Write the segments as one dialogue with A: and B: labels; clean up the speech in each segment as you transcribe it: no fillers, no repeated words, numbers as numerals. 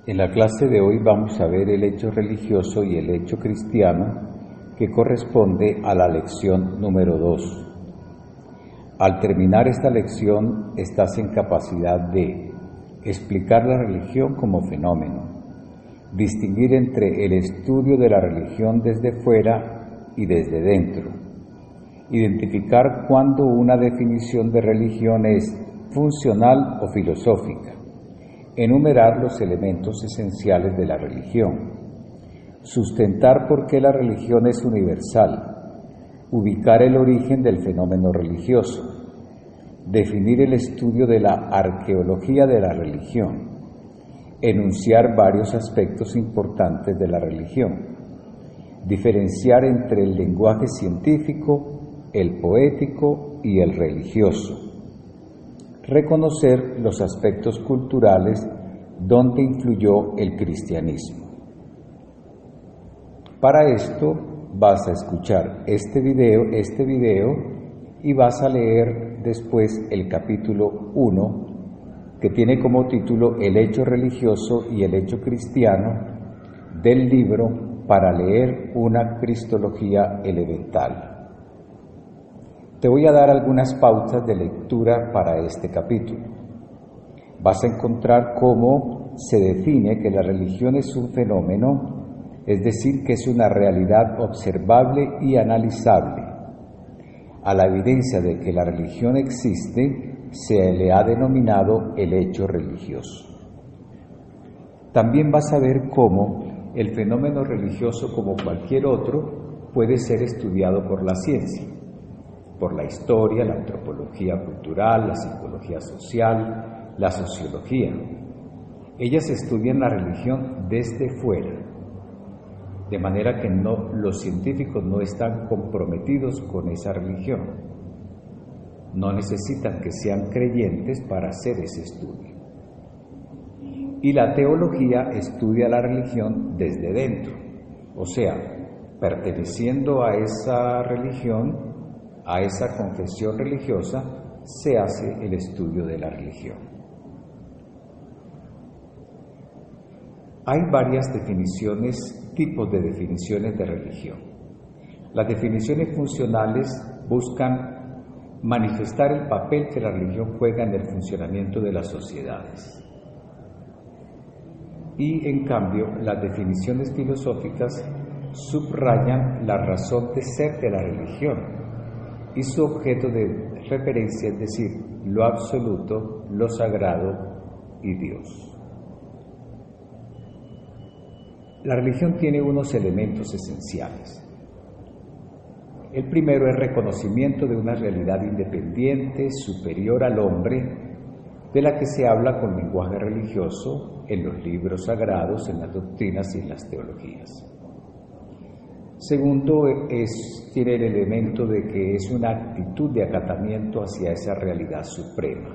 A: En la clase de hoy vamos a ver el hecho religioso y el hecho cristiano que corresponde a la lección número 2. Al terminar esta lección estás en capacidad de explicar la religión como fenómeno, distinguir entre el estudio de la religión desde fuera y desde dentro, identificar cuándo una definición de religión es funcional o filosófica, enumerar los elementos esenciales de la religión, sustentar por qué la religión es universal, ubicar el origen del fenómeno religioso, definir el estudio de la arqueología de la religión, enunciar varios aspectos importantes de la religión, diferenciar entre el lenguaje científico, el poético y el religioso, reconocer los aspectos culturales donde influyó el cristianismo. Para esto vas a escuchar este video y vas a leer después el capítulo 1, que tiene como título El hecho religioso y el hecho cristiano del libro Para leer una Cristología elemental. Te voy a dar algunas pautas de lectura para este capítulo. Vas a encontrar cómo se define que la religión es un fenómeno, es decir, que es una realidad observable y analizable. A la evidencia de que la religión existe, se le ha denominado el hecho religioso. También vas a ver cómo el fenómeno religioso, como cualquier otro, puede ser estudiado por la ciencia, por la historia, la antropología cultural, la psicología social, la sociología. Ellas estudian la religión desde fuera, de manera que los científicos no están comprometidos con esa religión. No necesitan que sean creyentes para hacer ese estudio. Y la teología estudia la religión desde dentro, o sea, perteneciendo a esa religión, a esa confesión religiosa, se hace el estudio de la religión. Hay varias definiciones, tipos de definiciones de religión. Las definiciones funcionales buscan manifestar el papel que la religión juega en el funcionamiento de las sociedades. Y en cambio, las definiciones filosóficas subrayan la razón de ser de la religión y su objeto de referencia, es decir, lo absoluto, lo sagrado y Dios. La religión tiene unos elementos esenciales. El primero es reconocimiento de una realidad independiente, superior al hombre, de la que se habla con lenguaje religioso en los libros sagrados, en las doctrinas y en las teologías. Segundo, tiene el elemento de que es una actitud de acatamiento hacia esa realidad suprema,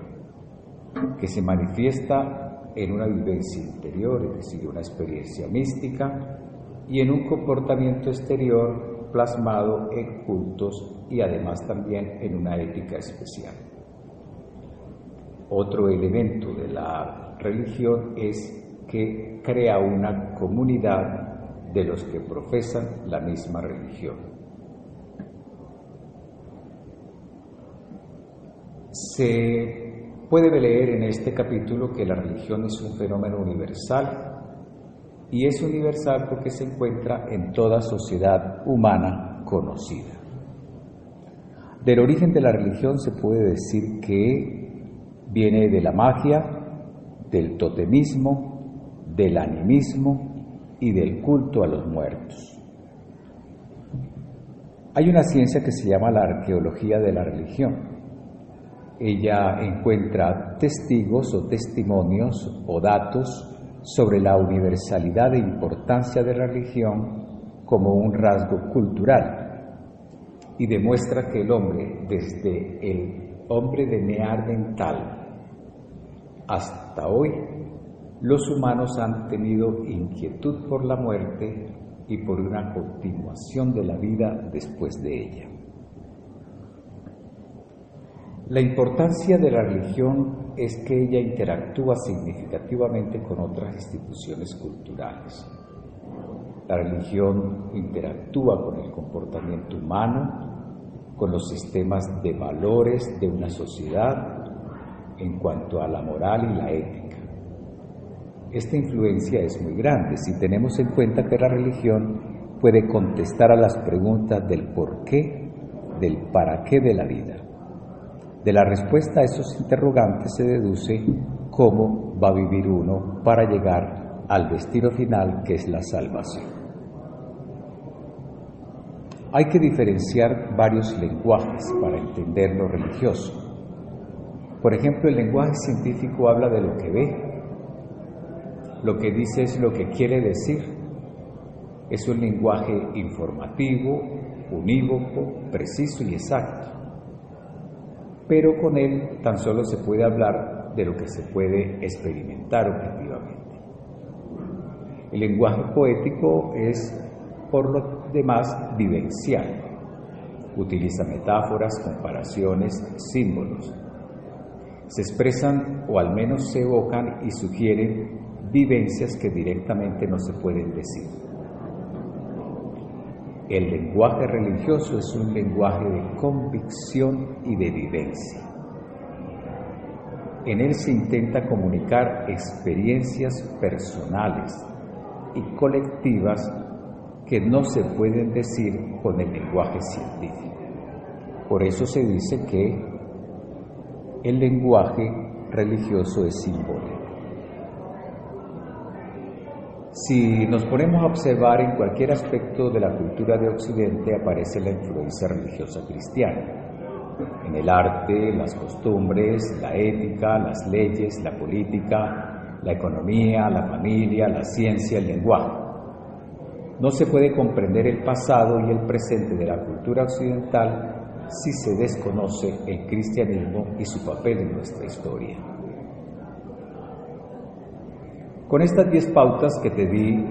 A: que se manifiesta en una vivencia interior, es decir, una experiencia mística, y en un comportamiento exterior plasmado en cultos y además también en una ética especial. Otro elemento de la religión es que crea una comunidad de los que profesan la misma religión. Se puede leer en este capítulo que la religión es un fenómeno universal, y es universal porque se encuentra en toda sociedad humana conocida. Del origen de la religión se puede decir que viene de la magia, del totemismo, del animismo y del culto a los muertos. Hay una ciencia que se llama la arqueología de la religión. Ella encuentra testigos o testimonios o datos sobre la universalidad e importancia de la religión como un rasgo cultural y demuestra que el hombre, desde el hombre de Neandertal hasta hoy, los humanos han tenido inquietud por la muerte y por una continuación de la vida después de ella. La importancia de la religión es que ella interactúa significativamente con otras instituciones culturales. La religión interactúa con el comportamiento humano, con los sistemas de valores de una sociedad en cuanto a la moral y la ética. Esta influencia es muy grande si tenemos en cuenta que la religión puede contestar a las preguntas del por qué, del para qué de la vida. De la respuesta a esos interrogantes se deduce cómo va a vivir uno para llegar al destino final, que es la salvación. Hay que diferenciar varios lenguajes para entender lo religioso. Por ejemplo, el lenguaje científico habla de lo que ve, lo que dice es lo que quiere decir. Es un lenguaje informativo, unívoco, preciso y exacto. Pero con él tan solo se puede hablar de lo que se puede experimentar objetivamente. El lenguaje poético es, por lo demás, vivencial. Utiliza metáforas, comparaciones, símbolos. Se expresan o al menos se evocan y sugieren vivencias que directamente no se pueden decir. El lenguaje religioso es un lenguaje de convicción y de vivencia. En él se intenta comunicar experiencias personales y colectivas que no se pueden decir con el lenguaje científico. Por eso se dice que el lenguaje religioso es simbólico. Si nos ponemos a observar en cualquier aspecto de la cultura de Occidente, aparece la influencia religiosa cristiana. En el arte, las costumbres, la ética, las leyes, la política, la economía, la familia, la ciencia, el lenguaje. No se puede comprender el pasado y el presente de la cultura occidental si se desconoce el cristianismo y su papel en nuestra historia. Con estas 10 pautas que te di,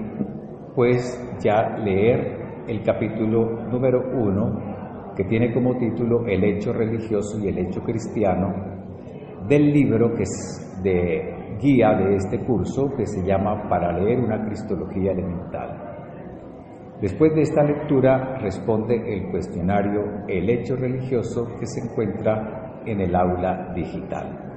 A: puedes ya leer el capítulo número 1, que tiene como título El hecho religioso y el hecho cristiano, del libro que es de guía de este curso, que se llama Para leer una Cristología elemental. Después de esta lectura, responde el cuestionario El hecho religioso, que se encuentra en el aula digital.